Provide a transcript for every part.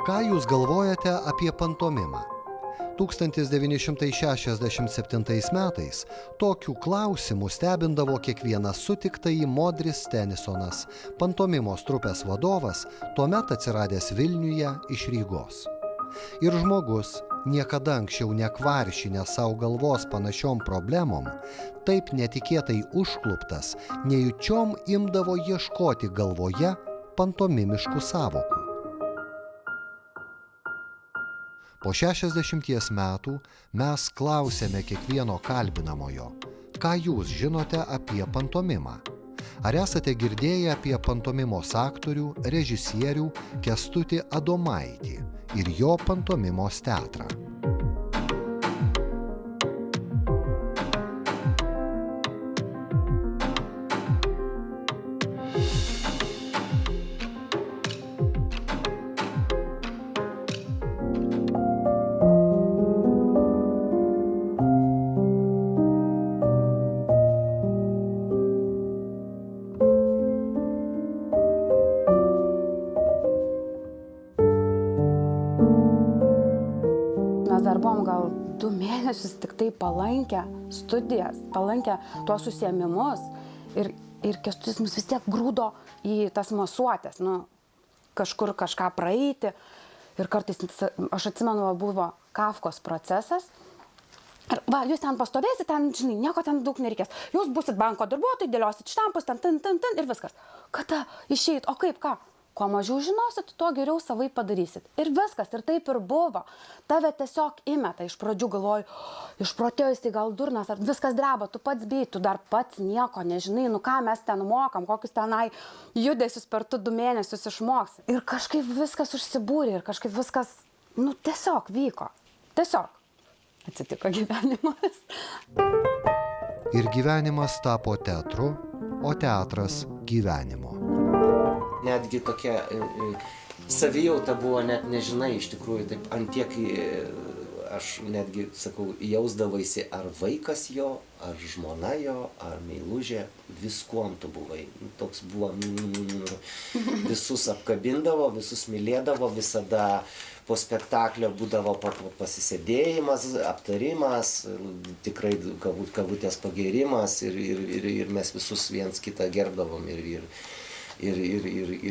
Ką jūs galvojate apie pantomimą? 1967 metais tokių klausimų stebindavo kiekvienas sutiktąjį Modris Tenisonas, pantomimos trupės vadovas, tuomet atsiradęs Vilniuje iš Rygos. Ir žmogus, niekada anksčiau nekvaršinęs savo galvos panašiom problemom, taip netikėtai užkluptas, nejučiom imdavo ieškoti galvoje pantomimiškų sąvokų. Po 60 metų mes klausėme kiekvieno kalbinamojo, ką jūs žinote apie pantomimą? Ar esate girdėję apie pantomimos aktorių, režisierių Kęstutį Adomaitį ir jo pantomimos teatrą? Mes dar buvom gal 2 mėnesius tik tai palankę studijas, palankę tuos užsiėmimus ir Kęstutis mus vis tiek grūdo į tas masuotės, kažkur kažką praeiti. Ir kartais, aš atsimenu, buvo Kafkos procesas. Ir jūs ten pastovėsit, ten, žinai, nieko ten daug nereikės. Jūs būsit banko darbuotojai, dėliosit štampus, ten ir viskas. Kada išeit, o kaip, ką? Kuo mažiau žinosit, tuo geriau savai padarysit. Ir viskas, ir taip ir buvo. Tave tiesiog įmeta. Iš pradžių galvoju, išprotėjusi gal durnas, ar viskas dreba, tu pats bijai, tu dar pats nieko nežinai, ką mes ten mokam, kokius tenai judesius per 2 mėnesius išmoks. Ir kažkaip viskas užsibūrė, ir kažkaip viskas, tiesiog vyko. Tiesiog. Atsitiko gyvenimas. Ir gyvenimas tapo teatru, o teatras gyvenimu. Netgi tokia savijauta buvo, net nežinai, iš tikrųjų, taip antiek, aš netgi, sakau, jausdavaisi ar vaikas jo, ar žmona jo, ar meilužė, viskuom tu buvai. Toks buvo, visus apkabindavo, visus mylėdavo, visada po spektaklio būdavo pasisėdėjimas, aptarimas, tikrai kavutės pagėrimas ir mes visus viens kitą gerbdavom ir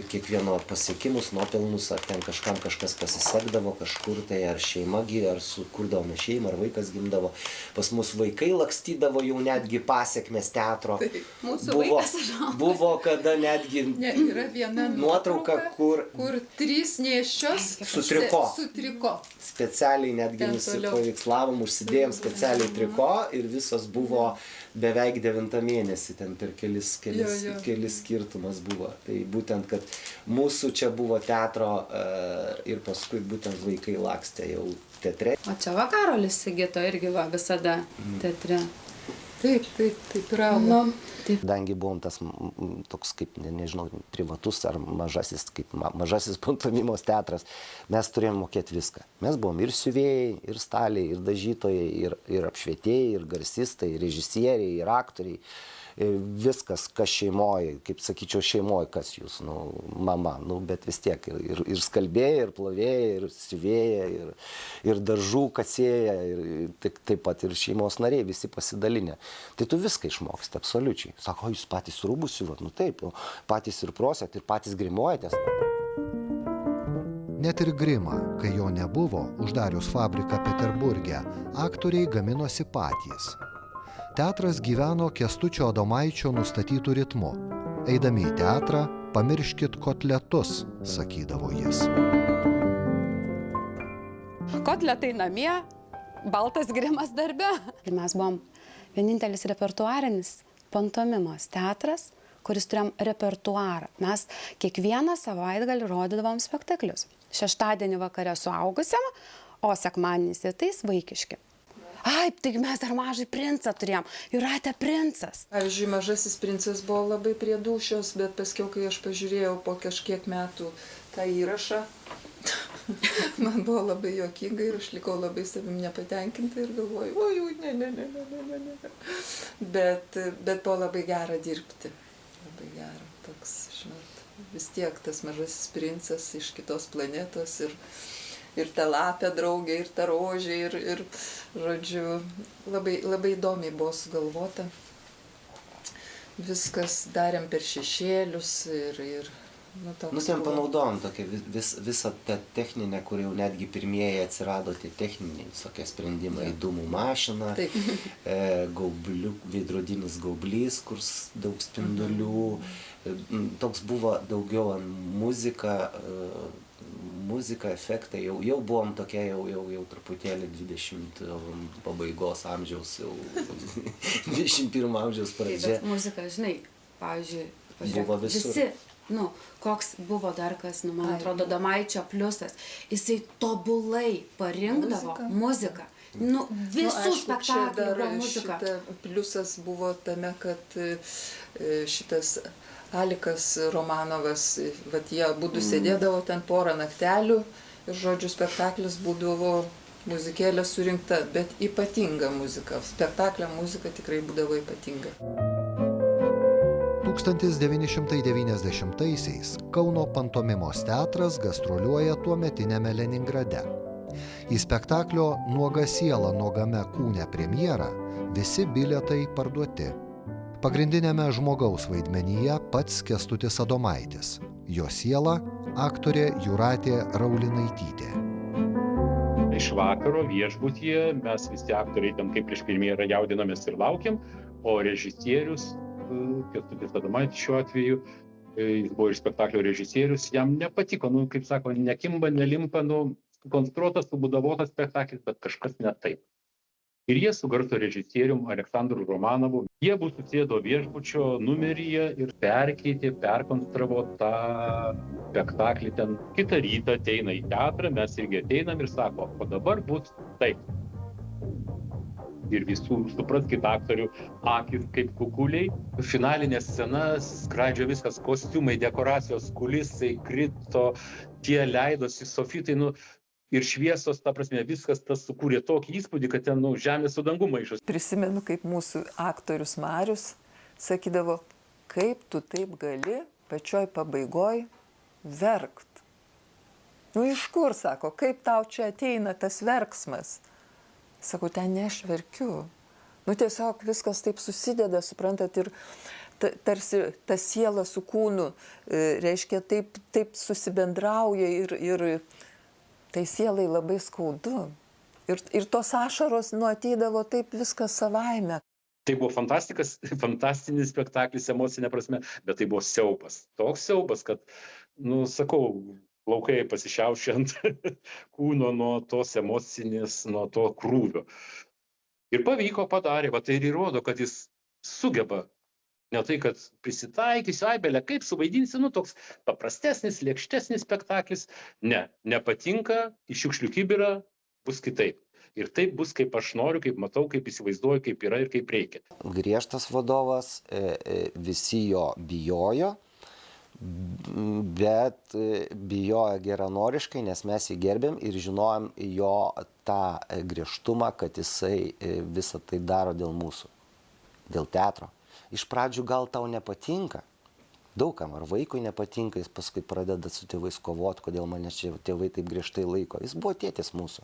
kiekvieno pasiekimus, nuopelnus, ar ten kažkam kažkas pasisekdavo kažkur tai, ar šeima, ar sukurdavome šeimą, ar vaikas gimdavo. Pas mus vaikai lakstydavo jau netgi pasiekmes teatro. Mūsų vaikas žinoma. Buvo kada netgi yra viena nuotrauka, kur 3 nėščios su triko. Specialiai netgi nusipaveiklavom, užsidėjom specialiai triko ir visos buvo beveik 9 mėnesį, ten per kelis skirtumas buvo. Tai būtent, kad mūsų čia buvo teatro ir paskui būtent vaikai lakstė jau teatre. O čia va Karolis Sigito irgi va visada teatre. Taip yra. Kadangi buvom tas toks, kaip, nežinau, privatus ar mažasis pantomimos teatras, mes turėjom mokėti viską. Mes buvom ir siuvėjai, ir staliai, ir dažytojai, ir apšvietėjai, ir garsistai, ir režisieriai, ir aktoriai. Viskas, kas šeimoje, kaip sakyčiau, šeimoje, kas jūs, mama, bet vis tiek ir skalbėja, ir plovėja, ir siuvėja, ir daržų kasėja, ir taip pat ir šeimos nariai, visi pasidalinę. Tai tu viską išmoksti, absoliučiai. Sako, jūs patys rūbus siuvat, taip, patys ir prosėt, ir patys grimuojatės. Net ir grimą, kai jo nebuvo, uždarius fabriką Peterburge, aktoriai gaminosi patys. Teatras gyveno Kęstučio Adomaičio nustatytų ritmu. Eidami į teatrą, pamirškit kotletus, sakydavo jis. Kotletai namie, baltas grimas darbe. Ir mes buvom vienintelis repertuarinis pantomimos teatras, kuris turėjom repertuarą. Mes kiekvieną savaitgalį rodydavom spektaklius. Šeštadienį vakare suaugusiam, o sekmadieniais rytais vaikiški. Ai, taigi mes dar Mažąjį princą turėjom. Jūratė princas. Pavyzdžiui, Mažasis princas buvo labai prie dūšios, bet paskiau, kai aš pažiūrėjau po kažkiek metų tą įrašą, man buvo labai juokinga ir aš likau labai savim nepatenkinta ir galvoju, ne. Bet buvo labai gera dirbti. Labai gera, toks, žinot, vis tiek tas mažasis princas iš kitos planetos ir ta lapė draugė, ir ta rožė, ir žodžiu, labai, labai įdomiai buvo sugalvota. Viskas darėm per šešėlius ir ten panaudojom tokią visą tą techninę, kur jau netgi pirmieji atsirado tie techniniai visokie sprendimai, dūmų mašina, veidrodinis gaublys, kur daug spindulių, toks buvo daugiau muzika, efektai, jau buvom tokie jau truputėlį 20 pabaigos amžiaus, jau 21 amžiaus pradžia. Bet muzika, žinai, pavyzdžiui, buvo visur. Visi, koks buvo dar kas, man atrodo, Adomaičio pliusas, jisai tobulai parinkdavo muziką. Visų spektaklių buvo muzika. Pliusas buvo tame, kad šitas Alikas Romanovas, jie abudu sėdėdavo ten porą naktelių ir, žodžiu, spektaklis būdavo muzikėlė surinkta, bet ypatinga muzika. Spektaklio muzika tikrai būdavo ypatinga. 1990-aisiais Kauno pantomimos teatras gastroliuoja tuometinėme Leningrade. Į spektaklio Nuoga siela nuogame kūne premjerą visi bilietai parduoti. Pagrindinėme žmogaus vaidmenyje pats Kęstutis Adomaitis. Jo siela aktorė Jūratė Raulinaitytė. Iš vakaro viešbutyje mes visi aktoriai ten kaip prieš premjerą jaudinomės ir laukiam, o režisierius Kęstutis Adomaitis šiuo atveju, jis buvo ir spektaklio režisierius, jam nepatiko, kaip sako, nekimba, nelimpa, konstruotas, subudavotas spektaklis, bet kažkas ne taip. Ir jie su garso režisierium Aleksandru Romanovu, jie bus susėdo viešbučio numeryje ir perkonstravo tą spektaklį ten. Kitą rytą ateina į teatrą, mes irgi ateinam ir sako, o dabar bus taip. Ir visų, supraskit, aktorių akis kaip kukuliai. Finalinė scena, skraidžio viskas, kostiumai, dekoracijos, kulisai, krito, tie leidosi, sofitai, ir šviesos, ta prasme, viskas tas sukūrė tokį įspūdį, kad ten, žemė su dangu maišos. Prisimenu, kaip mūsų aktorius Marius sakydavo, kaip tu taip gali pačioj pabaigoj verkt. Iš kur, sako, kaip tau čia ateina tas verksmas? Sakau, ten ne aš verkiu. Tiesiog viskas taip susideda, suprantat, ir tarsi ta siela su kūnu, reiškia, taip susibendrauja ir tai sielai labai skaudu. Ir tos ašaros ateidavo taip viskas savaime. Tai buvo fantastinis spektaklis emocinė prasme, bet tai buvo siaubas. Toks siaubas, kad, sakau, plaukai pasišiaušė ant kūno nuo tos emocinės, nuo to krūvio. Ir pavyko, padarė, tai ir įrodo, kad jis sugeba, ne tai, kad prisitaikysiu, Aibelė, kaip suvaidinsi, toks paprastesnis, lėkštesnis spektaklis. Ne, nepatinka, į šiukšlių kibirą bus kitaip. Ir taip bus, kaip aš noriu, kaip matau, kaip įsivaizduoju, kaip yra ir kaip reikia. Griežtas vadovas, visi jo bijojo, bet bijojo geranoriškai, nes mes jį gerbėm ir žinojom jo tą griežtumą, kad jisai visą tai daro dėl mūsų, dėl teatro. Iš pradžių gal tau nepatinka, daugam ar vaikui nepatinka, jis paskui pradeda su tėvais kovoti, kodėl mane čia tėvai taip griežtai laiko. Jis buvo tėtis mūsų,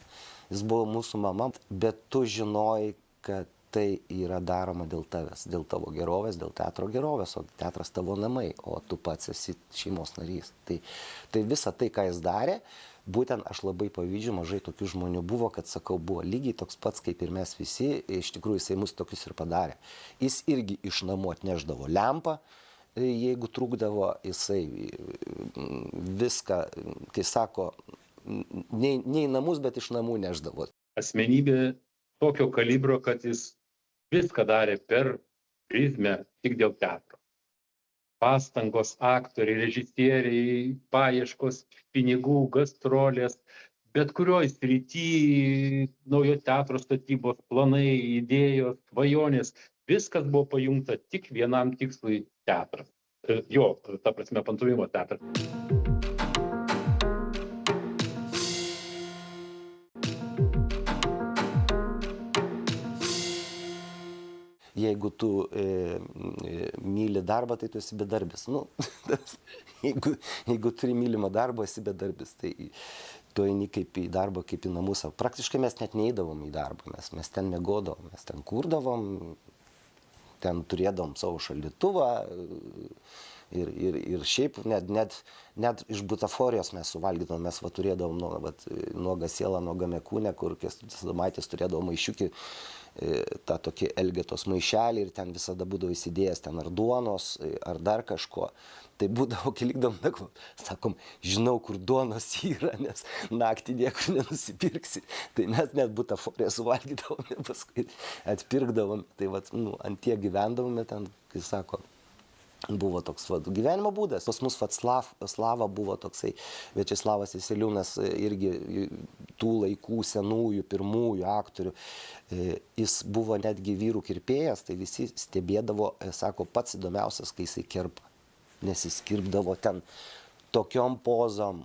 jis buvo mūsų mama, bet tu žinojai, kad tai yra daroma dėl tavęs, dėl tavo gerovės, dėl teatro gerovės, o teatras tavo namai, o tu pats esi šeimos narys. Tai visa tai, ką jis darė, būtent aš labai pavydžiu, mažai tokių žmonių buvo, kad, sakau, buvo lygiai toks pats, kaip ir mes visi, iš tikrųjų jisai mus tokius ir padarė. Jis irgi iš namų atneždavo lempą, jeigu trūkdavo, jisai viską, kai sako, ne į namus, bet iš namų neždavo. Asmenybė tokio kalibro, kad jis viską darė per prizmę tik dėl teatro. Pastangos, aktoriai, režisieriai, paieškos, pinigų, gastrolės, bet kurioj srity, naujo teatro statybos planai, idėjos, svajonės, viskas buvo pajungta tik vienam tikslui - teatras. Jo, ta prasme, pantomimo teatras. jeigu tu myli darbą, tai tu esi bedarbis. Nu, jeigu turi mylimą darbą, esi bedarbis, tai tu eini kaip į darbą, kaip į namus. Praktiškai mes net neįdavom į darbą, mes ten miegodavom, mes ten kurdavom, ten turėdavom savo šaldytuvą ir šiaip net iš butaforijos mes suvalgydavom, mes turėdavom nuogą sielą, nuogame kūne, kur Kęstutis Adomaitis turėdavo maišiukį, tą tokį Elgetos maišelį ir ten visada būdavo įsidėjęs ten ar duonos, ar dar kažko. Tai būdavo, kai likdavom, sakom, žinau, kur duonos yra, nes naktį niekur nenusipirksi. Tai mes net butaforiją suvalgydavome, paskui atpirkdavome. Tai ant tiek gyvendavome ten, kai sako, buvo toks gyvenimo būdas. Pas mus Slava buvo toksai, Viačeslavas Veseliūnas irgi tų laikų senųjų, pirmųjų aktorių. Jis buvo netgi vyrų kirpėjas, tai visi stebėdavo, sako, pats įdomiausias, kai jisai kirpa. Nes jis kirpdavo ten tokiom pozom,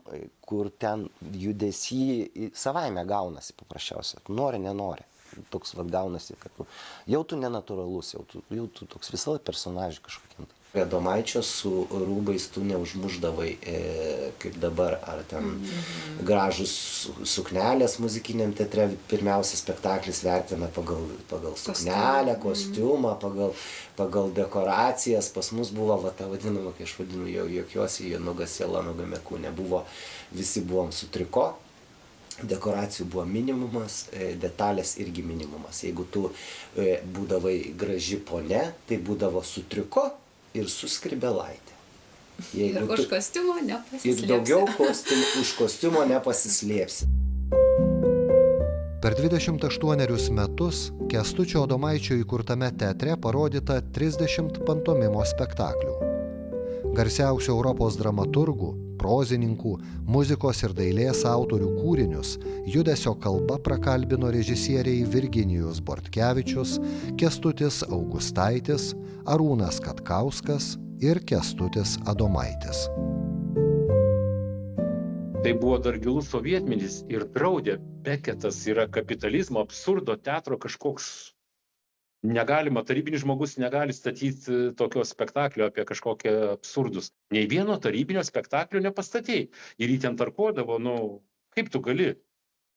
kur ten judesy savaime gaunasi paprasčiausiai. Nori, nenori. Toks gaunasi, kad jau tu nenatūralus, jau tu toks visą personažį kažkokiam. Adomaičio su rūbais tu neužmuždavai, kaip dabar, ar ten gražus suknelės muzikiniam teatre. Pirmiausia, spektaklis vertina pagal suknelę, kostiumą, pagal dekoracijas. Pas mus buvo ta vadinama, kai aš vadinu, jau jokiuosi, jo nuoga siela, nuogame kūne buvo, visi buvom su triko. Dekoracijų buvo minimumas, detalės irgi minimumas. Jeigu tu būdavai graži ponia, tai būdavo su triko ir su skrybėlaitė. Ir už kostiumo nepasislėpsi. Ir daugiau už kostiumo nepasislėpsi. Per 28 metus Kęstučio Adomaičio įkurtame teatre parodyta 30 pantomimo spektaklių. Garsiausių Europos dramaturgų, prozininkų, muzikos ir dailės autorių kūrinius judesio kalba prakalbino režisieriai Virginijus Bortkevičius, Kęstutis Augustaitis, Arūnas Katkauskas ir Kęstutis Adomaitis. Tai buvo dar gilus sovietmetis ir draudė. Beketas yra kapitalizmo, absurdo teatro kažkoks. Negalima, tarybinis žmogus negali statyti tokio spektaklio apie kažkokie absurdus. Nei vieno tarybinio spektaklio nepastatei. Ir jį ten tarkuodavo, kaip tu gali?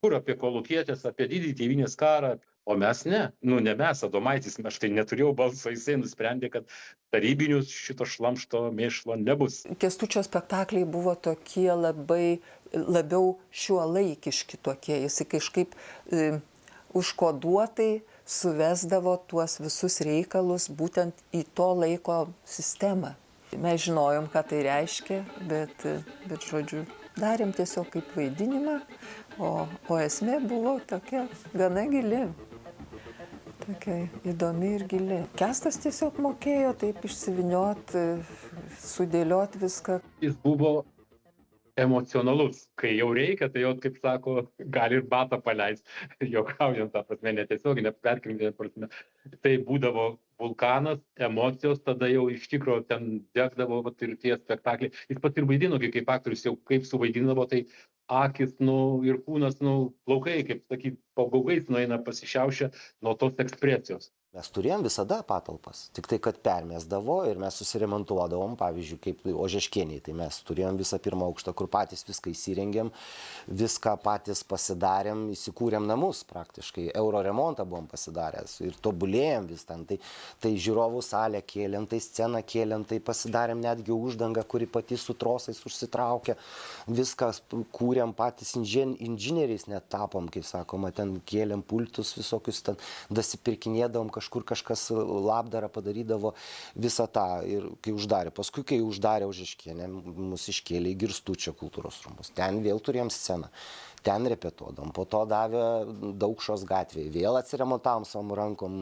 Kur apie kolūkietės, apie didįjį tėvynės karą? O mes ne. Ne mes, Adomaitis, aš tai neturėjau balso, jisai nusprendė, kad tarybinius šito šlamšto mėšlo nebus. Kęstučio spektakliai buvo tokie labiau šiuolaikiški tokie. Jisai kažkaip užkoduotai suvesdavo tuos visus reikalus būtent į to laiko sistemą. Mes žinojom, ką tai reiškia, bet žodžiu, darėm tiesiog kaip vaidinimą, o esmė buvo tokia gana gili. Tokia įdomi ir gili. Kęstas tiesiog mokėjo taip išsiviniot, sudėliot viską. Jis buvo emocionalus. Kai jau reikia, tai jau, kaip sako, gali ir batą paleisti, juokaujant tą prasme, netiesioginę, perkeltinę prasme. Tai būdavo vulkanas, emocijos, tada jau iš tikro ten degdavo ir tie spektakliai. Jis pats ir vaidino, kaip aktorius jau kaip suvaidindavo, tai akis, ir kūnas, plaukai, kaip sakyti, pagaugais nueina pasišiaušę nuo tos ekspresijos. Mes turėjom visada patalpas, tik tai, kad permesdavo ir mes susiremontuodavom, pavyzdžiui, kaip Ožeškieniai, tai mes turėjom visą pirmą aukštą, kur patys viską įsirengėm, viską patys pasidarėm, įsikūrėm namus praktiškai, euro remontą buvom pasidaręs ir tobulėjom vis ten, tai žiūrovų salę kėlėm, tai sceną kėlėm, tai pasidarėm netgi uždangą, kuri pati su trosais užsitraukė, viską kūrėm patys inžinieriais net tapom, kaip sakoma, ten kėlėm pultus visokius, ten dasipirkinėdavom kažkur kažkas labdarą padarydavo visą tą ir kai uždarė. Paskui, kai uždarė Ožeškienę, mus iškėlė į Girstučio kultūros rūmus. Ten vėl turėjom sceną. Ten repetuodom. Po to davė Daukšos gatvėje. Vėl atsiremontavom savom rankom.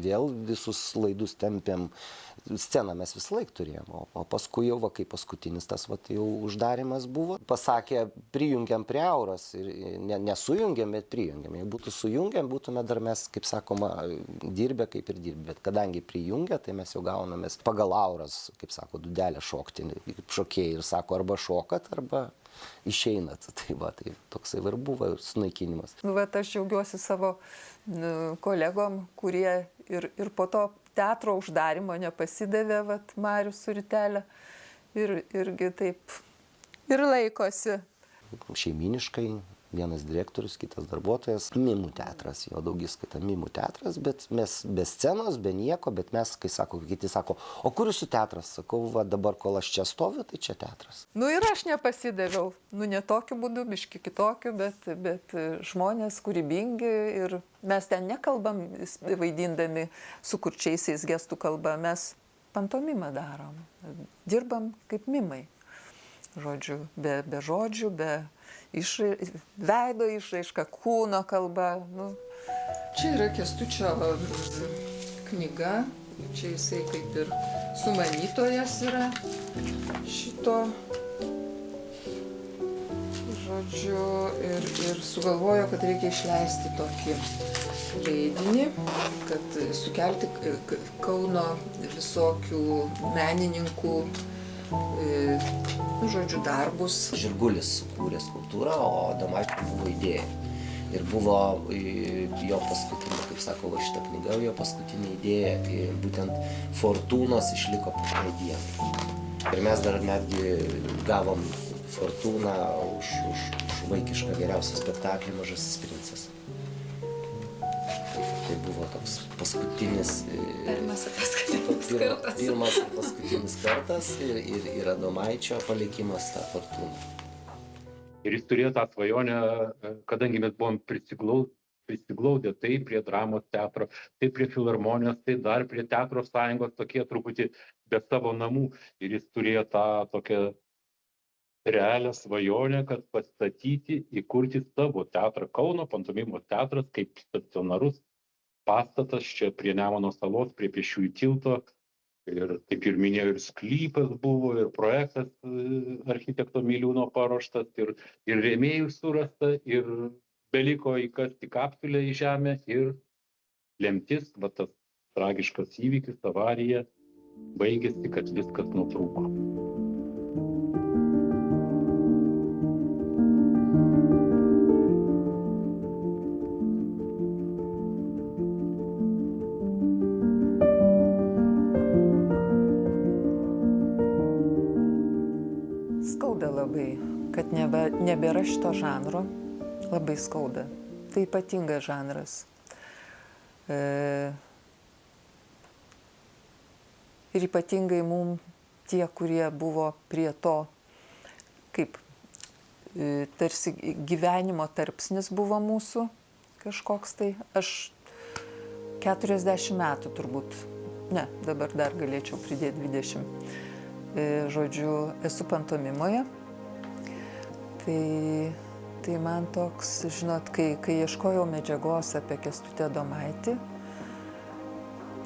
Vėl visus laidus tempėm. Sceną mes visą laiką turėjom. O paskui jau, kai paskutinis tas jau uždarimas buvo, pasakė, prijungiam prie Auros. Nesujungiam, bet prijungiam. Jei būtų sujungiam, būtume dar mes, kaip sakoma, dirbę kaip ir dirbę. Bet kadangi prijungia, tai mes jau gaunamės pagal Auros, kaip sako, dūdelę šokti. Šokėjai ir sako, arba šokat, arba išeinat. Tai toksai ir buvo sunaikinimas. Aš džiaugiuosi savo kolegom, kurie Ir po to teatro uždarimo nepasidavė vat, Marius su Ritelė. Irgi taip ir laikosi. Šeiminiškai, vienas direktorius, kitas darbuotojas. Mimų teatras, jo daugiskaita mimų teatras, bet mes be scenos, be nieko, bet mes, kai sako, kiti sako, o kur jūsų teatras? Sakau, va dabar, kol aš čia stoviu, tai čia teatras. Nu ir aš nepasidaviau, nu ne tokiu būdu, biški kitokiu, bet žmonės kūrybingi ir mes ten nekalbam vaidindami su kurčiaisiais gestų kalba, mes pantomimą darom, dirbam kaip mimai. Žodžiu, be žodžių, be veido išraiška, kūno kalba. Nu. Čia yra Kęstučio knyga, čia jisai kaip ir sumanytojas yra šito. Žodžiu, ir sugalvojo, kad reikia išleisti tokį leidinį, kad sukelti Kauno visokių menininkų žodžiu, darbus. Žirgulis sukūrė skulptūrą, o Adomaičio buvo idėja. Ir buvo jo paskutinė, kaip sako, va šita knyga, jo paskutinė idėja, kai būtent Fortūnos išliko po šiai dienai. Ir mes dar netgi gavom Fortūną už vaikišką geriausią spektaklį Mažasis princas. Tai buvo toks paskutinis... Pirmas ir paskutinis kartas. Pirmas ir paskutinis kartas ir Adomaičio palikimas tą Fortūną. Ir jis turėjo tą svajonę, kadangi mes buvom prisiglaudę tai prie dramos teatro, tai prie filharmonijos, tai dar prie teatro sąjungos, tokie truputį be savo namų. Ir jis turėjo tą tokią realią svajonę, kad pastatyti, įkurti savo teatrą. Kauno pantomimos teatras kaip stacionarus pastatas čia prie Nemuno salos, prie Pėsčiųjų tilto. Ir kaip ir minėjau, ir sklypas buvo, ir projektas architekto Miliūno paruoštas, ir rėmėjų surasta, ir beliko įkasti kapsulę į žemę, ir lemtis, va tas tragiškas įvykis, avarija, baigėsi, kad viskas nutrūko. Labai, kad nebėra šito žanro, labai skauda. Tai ypatingas žanras. Ir ypatingai mums tie, kurie buvo prie to, kaip tarsi gyvenimo tarpsnis buvo mūsų kažkoks tai. Aš 40 metų turbūt, ne, dabar dar galėčiau pridėti 20. Žodžiu, esu pantomimoje. Tai man toks, žinot, kai ieškojau medžiagos apie Kęstutį Adomaitį,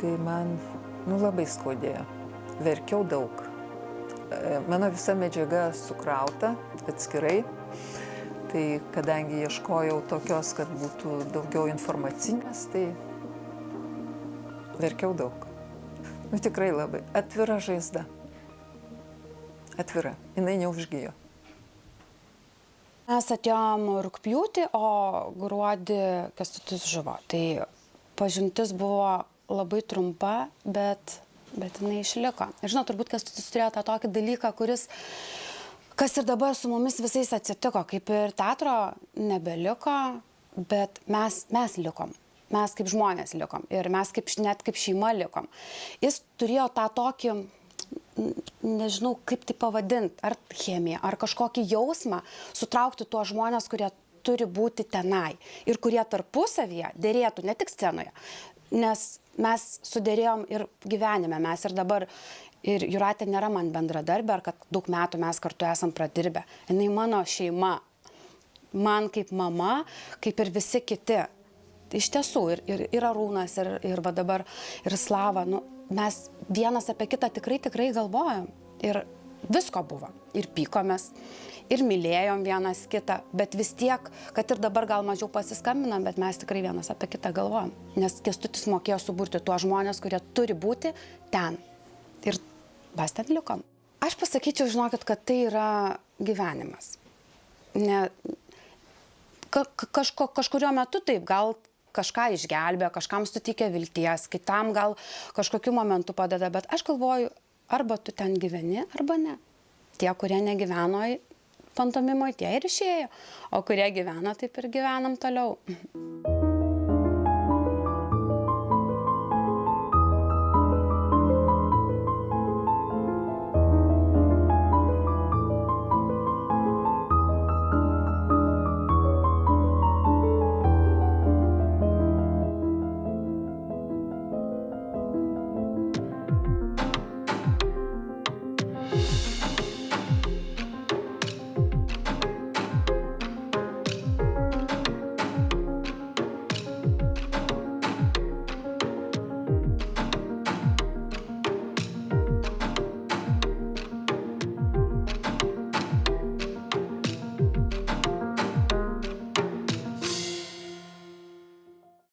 tai man labai skaudėjo. Verkiau daug. Mano visa medžiaga sukrauta atskirai, tai kadangi ieškojau tokios, kad būtų daugiau informacinės, tai verkiau daug. Tikrai labai. Atvira žaizda. Atvira. Jinai neužgijo. Mes atėjom rugpjūtį, o gruodį Kęstutis žuvo. Tai pažintis buvo labai trumpa, bet jinai išliko. Ir žinot, turbūt Kęstutis turėjo tą tokį dalyką, kas ir dabar su mumis visais atsitiko. Kaip ir teatro nebeliko, bet mes likom. Mes kaip žmonės likom. Ir mes net kaip šeima likom. Jis turėjo tą tokį, nežinau kaip tai pavadinti, ar chemiją, ar kažkokį jausmą sutraukti tuos žmonės, kurie turi būti tenai ir kurie tarpusavyje dėrėtų, ne tik scenoje, nes mes sudėrėjom ir gyvenime, mes ir dabar, ir Jūratė nėra man bendradarbė, ar kad daug metų mes kartu esam pradirbę, jinai mano šeima, man kaip mama, kaip ir visi kiti. Iš tiesų, ir Arūnas, ir va dabar, ir Slava, mes vienas apie kitą tikrai galvojom. Ir visko buvo. Ir pykomės, ir mylėjom vienas kitą, bet vis tiek, kad ir dabar gal mažiau pasiskambinam, bet mes tikrai vienas apie kitą galvojom. Nes Kęstutis mokėjo suburti tuos žmonės, kurie turi būti ten. Ir mes ten likom. Aš pasakyčiau, žinokit, kad tai yra gyvenimas. Kažkurio metu taip, gal kažką išgelbėjo, kažkam suteikia vilties, kitam gal kažkokiu momentu padeda, bet aš galvoju, arba tu ten gyveni, arba ne. Tie, kurie negyveno pantomimoje, tie ir išėjo, o kurie gyvena, taip ir gyvenam toliau.